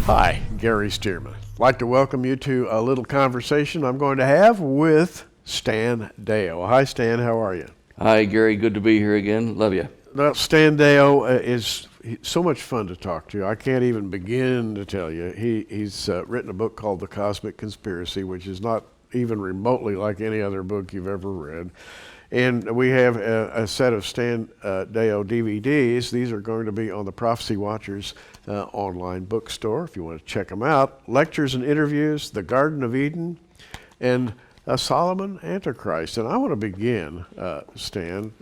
Hi, Gary Stearman. I'd like to welcome you to a little conversation I'm going to have with Stan Deyo. Hi, Stan. How are you? Hi, Gary. Good to be here again. Love you. Well, Stan Deyo is so much fun to talk to. I can't even begin to tell you. He's written a book called The Cosmic Conspiracy, which is not even remotely like any other book you've ever read. And we have a set of Stan Deyo DVDs. These are going to be on the Prophecy Watchers online bookstore if you want to check them out. Lectures and interviews, The Garden of Eden, and Solomon Antichrist. And I want to begin, Stan,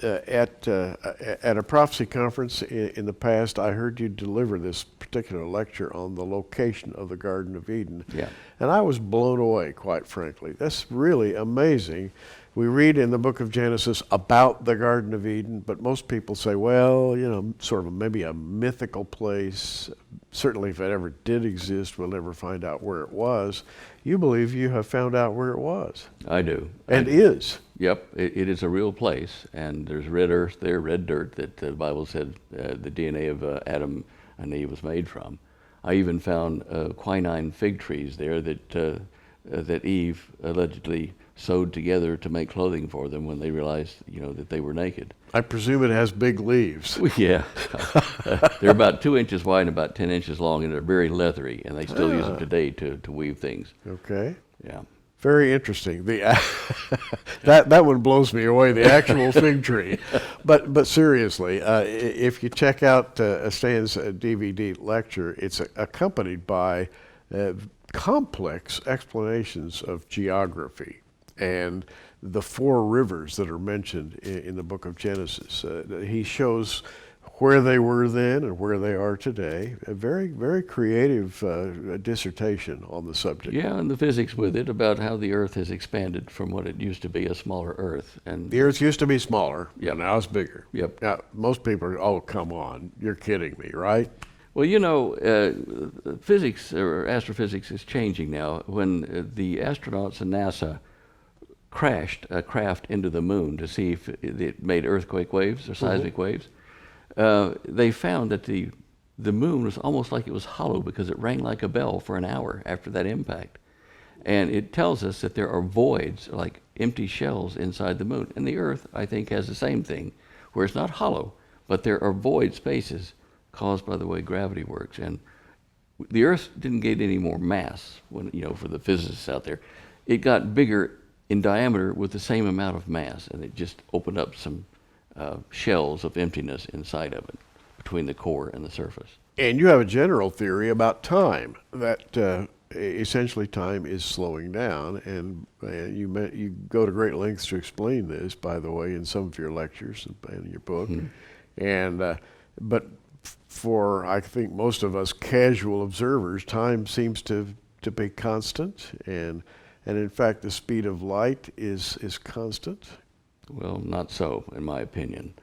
at a prophecy conference in the past. I heard you deliver this particular lecture on the location of the Garden of Eden. Yeah. And I was blown away, quite frankly. That's really amazing. We read in the book of Genesis about the Garden of Eden, but most people say, well, you know, sort of maybe a mythical place. Certainly if it ever did exist, we'll never find out where it was. You believe you have found out where it was. I do. And is. Yep, it is a real place, and there's red earth there, red dirt that the Bible said the DNA of Adam and Eve was made from. I even found quinine fig trees there that Eve allegedly sewed together to make clothing for them when they realized, you know, that they were naked. I presume it has big leaves. Yeah. They're about 2 inches wide and about 10 inches long, and they're very leathery, and they still use them today to weave things. Okay. Yeah. Very interesting. That one blows me away, the actual fig tree. But seriously, if you check out Stan's DVD lecture, it's accompanied by complex explanations of geography and the four rivers that are mentioned in the book of Genesis. He shows where they were then and where they are today. A very, very creative dissertation on the subject. Yeah, and the physics with it about how the Earth has expanded from what it used to be, a smaller Earth. And the Earth used to be smaller, yep. Now it's bigger. Yep. Now, most people are, oh, come on, you're kidding me, right? Well, you know, physics or astrophysics is changing now. When the astronauts in NASA crashed a craft into the moon to see if it made earthquake waves or seismic waves, they found that the moon was almost like it was hollow because it rang like a bell for an hour after that impact. And it tells us that there are voids, like empty shells inside the moon. And the Earth, I think, has the same thing, where it's not hollow, but there are void spaces caused by the way gravity works. And the Earth didn't get any more mass, when, you know, for the physicists out there. It got bigger in diameter with the same amount of mass, and it just opened up some shells of emptiness inside of it, between the core and the surface. And you have a general theory about time, that essentially time is slowing down, and you go to great lengths to explain this, by the way, in some of your lectures and in your book. Mm-hmm. And but for, I think, most of us casual observers, time seems to be constant, and in fact the speed of light is constant. Well, not so, in my opinion.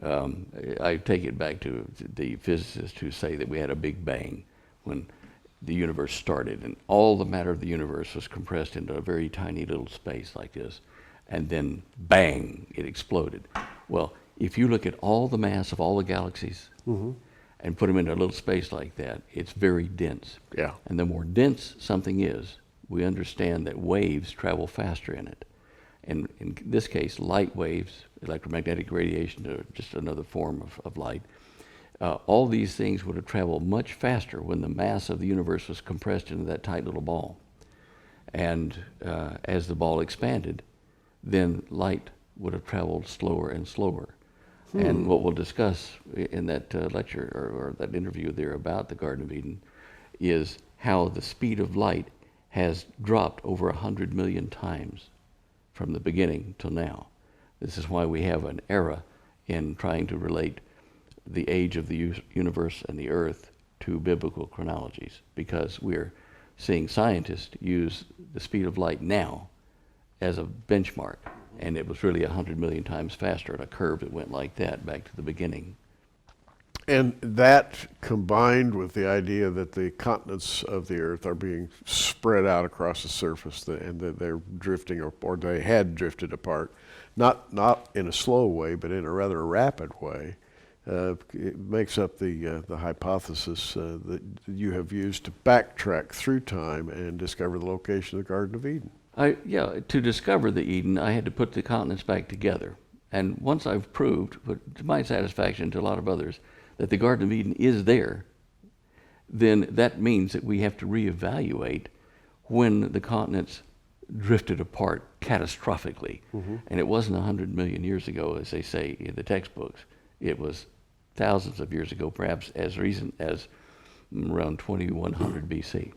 I take it back to the physicists who say that we had a big bang when the universe started, and all the matter of the universe was compressed into a very tiny little space like this, and then bang, it exploded. Well, if you look at all the mass of all the galaxies and put them into a little space like that, it's very dense. Yeah. And the more dense something is, we understand that waves travel faster in it. And in this case, light waves, electromagnetic radiation, just another form of light, all these things would have traveled much faster when the mass of the universe was compressed into that tight little ball. And as the ball expanded, then light would have traveled slower and slower. And what we'll discuss in that lecture or that interview there about the Garden of Eden is how the speed of light has dropped over 100 million times from the beginning till now. This is why we have an era in trying to relate the age of the universe and the earth to biblical chronologies, because we're seeing scientists use the speed of light now as a benchmark, and it was really 100 million times faster on a curve that went like that back to the beginning. And that combined with the idea that the continents of the earth are being spread out across the surface, and that they're drifting, or they had drifted apart, not in a slow way, but in a rather rapid way, it makes up the hypothesis that you have used to backtrack through time and discover the location of the Garden of Eden. To discover the Eden, I had to put the continents back together. And once I've proved, but to my satisfaction and to a lot of others, that the Garden of Eden is there, then that means that we have to reevaluate when the continents drifted apart catastrophically. And it wasn't 100 million years ago, as they say in the textbooks. It was thousands of years ago, perhaps as recent as around 2100 BC.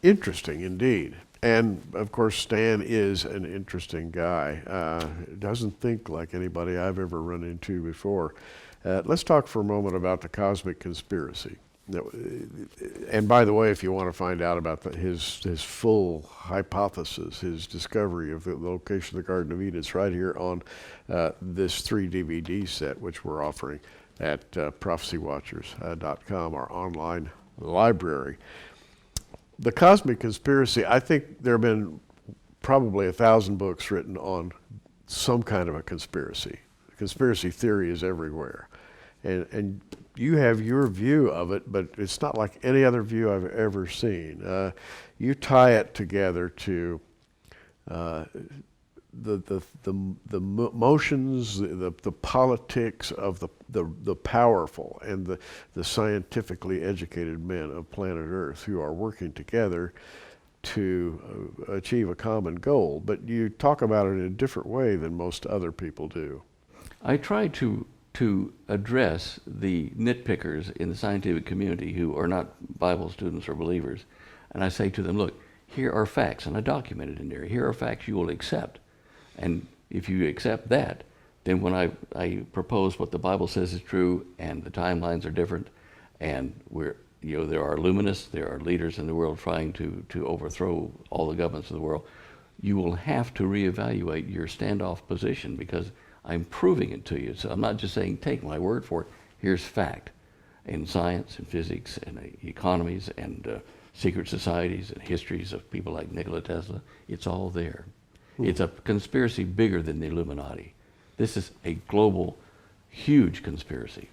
Interesting indeed. And of course, Stan is an interesting guy. Doesn't think like anybody I've ever run into before. Let's talk for a moment about the cosmic conspiracy. And by the way, if you want to find out about his full hypothesis, his discovery of the location of the Garden of Eden, it's right here on this 3 DVD set, which we're offering at prophecywatchers.com, our online library. The cosmic conspiracy, I think there have been probably 1,000 books written on some kind of a conspiracy. Conspiracy theory is everywhere. And you have your view of it, but it's not like any other view I've ever seen. You tie it together to the motions, the politics of the powerful and the scientifically educated men of planet Earth who are working together to achieve a common goal. But you talk about it in a different way than most other people do. I try to address the nitpickers in the scientific community who are not Bible students or believers. And I say to them, look, here are facts, and I document it in there. Here are facts you will accept. And if you accept that, then when I propose what the Bible says is true, and the timelines are different, and there are illuminists, there are leaders in the world trying to overthrow all the governments of the world, you will have to reevaluate your standoff position, because I'm proving it to you. So I'm not just saying, take my word for it. Here's fact. In science and physics and economies and secret societies and histories of people like Nikola Tesla, it's all there. It's a conspiracy bigger than the Illuminati. This is a global, huge conspiracy.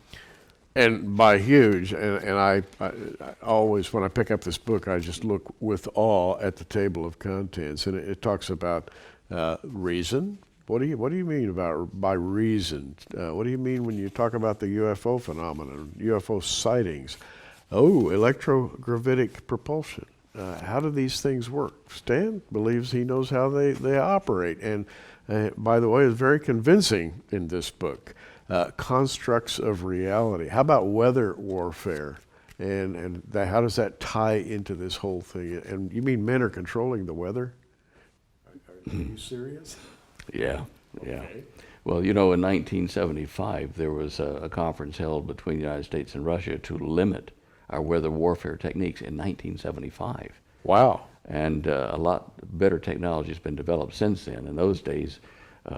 And by huge, and I always, when I pick up this book, I just look with awe at the table of contents, and it talks about reason. What do you mean by reason? What do you mean when you talk about the UFO phenomenon, UFO sightings? Oh, electrogravitic propulsion. How do these things work? Stan believes he knows how they operate, and by the way, is very convincing in this book. Constructs of reality. How about weather warfare? And how does that tie into this whole thing? And you mean men are controlling the weather? Are you serious? Yeah, okay. Yeah. Well, in 1975, there was a conference held between the United States and Russia to limit our weather warfare techniques in 1975. Wow. And a lot better technology has been developed since then. In those days,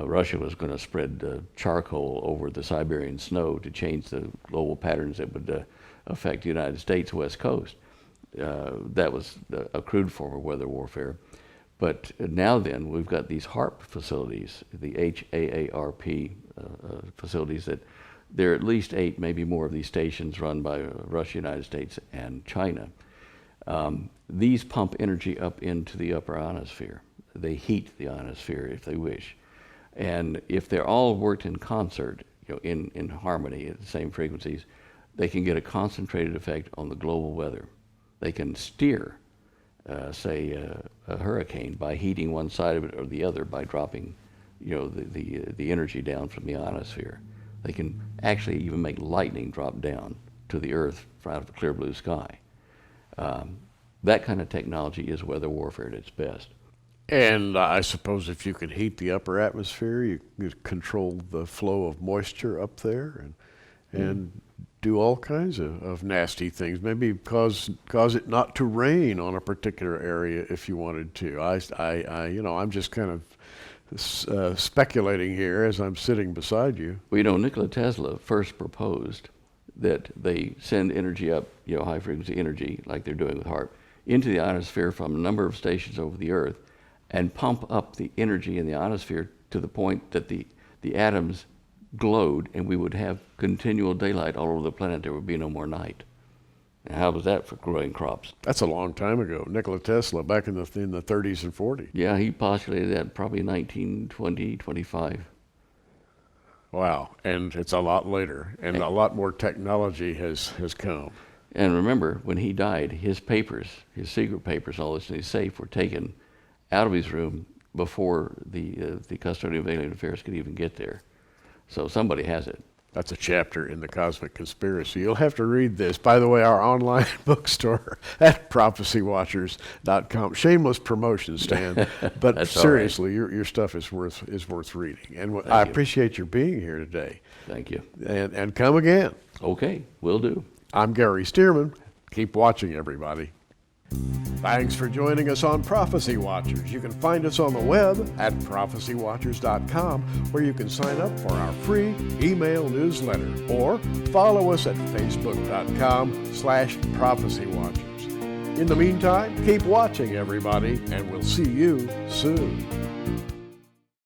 Russia was going to spread charcoal over the Siberian snow to change the global patterns that would affect the United States West Coast. That was a crude form of weather warfare. But now then, we've got these HAARP facilities, the HAARP facilities, that there are at least 8, maybe more of these stations run by Russia, United States, and China. These pump energy up into the upper ionosphere. They heat the ionosphere if they wish. And if they're all worked in concert, in harmony at the same frequencies, they can get a concentrated effect on the global weather. They can steer say a hurricane by heating one side of it or the other by dropping, the energy down from the ionosphere. They can actually even make lightning drop down to the earth out of a clear blue sky. That kind of technology is weather warfare at its best. And I suppose if you can heat the upper atmosphere, you could control the flow of moisture up there and do all kinds of nasty things. Maybe cause it not to rain on a particular area if you wanted to. I'm just kind of speculating here as I'm sitting beside you. Well, Nikola Tesla first proposed that they send energy up, high frequency energy, like they're doing with HAARP, into the ionosphere from a number of stations over the Earth, and pump up the energy in the ionosphere to the point that the atoms glowed, and we would have continual daylight all over the planet. There would be no more night. Now, how was that for growing crops? That's a long time ago. Nikola Tesla, back in the 30s and 40s. Yeah, he postulated that probably 1920, 25. Wow, and it's a lot later, and a lot more technology has come. And remember, when he died, his papers, his secret papers, all this in his safe, were taken out of his room before the custodian of alien affairs could even get there. So somebody has it. That's a chapter in the Cosmic Conspiracy. You'll have to read this. By the way, our online bookstore at prophecywatchers.com. Shameless promotion, Stan, but seriously, your stuff is worth reading. And I appreciate your being here today. Thank you. And come again. Okay, will do. I'm Gary Stearman. Keep watching, everybody. Thanks for joining us on Prophecy Watchers. You can find us on the web at prophecywatchers.com, where you can sign up for our free email newsletter, or follow us at facebook.com/prophecywatchers. In the meantime, keep watching, everybody, and we'll see you soon.